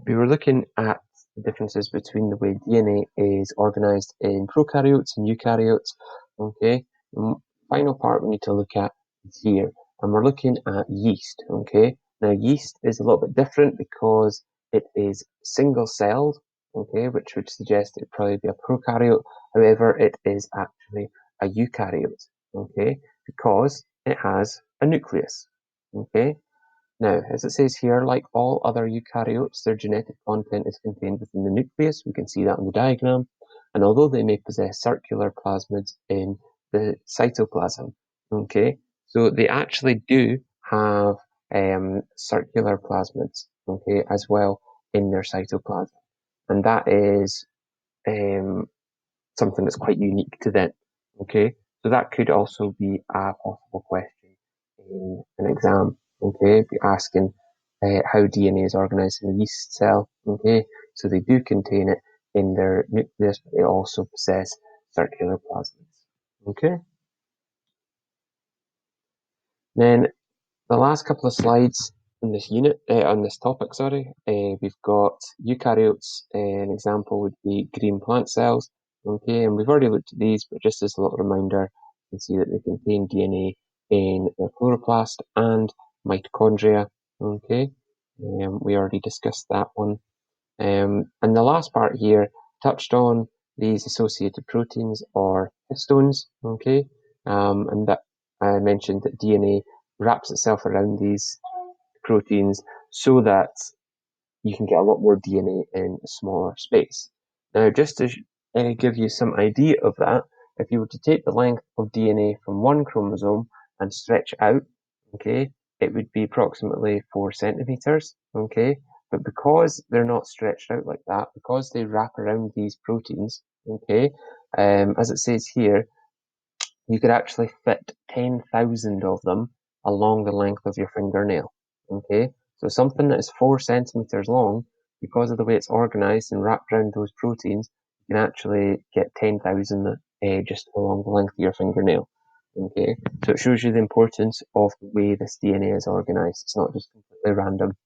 we were looking at the differences between the way DNA is organized in prokaryotes and eukaryotes. Okay, and final part we need to look at is here, and we're looking at yeast. Okay, now yeast is a little bit different because it is single-celled. Okay, which would suggest it'd probably be a prokaryote. However, it is actually a eukaryote. Okay, because it has a nucleus. Okay. Now, as it says here, like all other eukaryotes, their genetic content is contained within the nucleus. We can see that in the diagram. And although they may possess circular plasmids in the cytoplasm, okay, so they actually do have circular plasmids, okay, as well in their cytoplasm. And that is something that's quite unique to them, okay? So that could also be a possible question in an exam, okay? Be asking how DNA is organized in a yeast cell, okay? So they do contain it in their nucleus, but they also possess circular plasmids, okay? Then the last couple of slides on this unit, on this topic, sorry, we've got eukaryotes. An example would be green plant cells. Okay, and we've already looked at these, but just as a little reminder, you can see that they contain DNA in the chloroplast and mitochondria. Okay, we already discussed that one. And the last part here touched on these associated proteins or histones. Okay, and that I mentioned that DNA wraps itself around these proteins so that you can get a lot more DNA in a smaller space. Now, just to give you some idea of that, if you were to take the length of DNA from one chromosome and stretch out, okay, it would be approximately 4 centimeters, okay? But because they're not stretched out like that, because they wrap around these proteins, okay, as it says here, you could actually fit 10,000 of them along the length of your fingernail. Okay, so something that is 4 centimeters long, because of the way it's organized and wrapped around those proteins, you can actually get 10,000 just along the length of your fingernail. Okay, so it shows you the importance of the way this DNA is organized. It's not just completely random.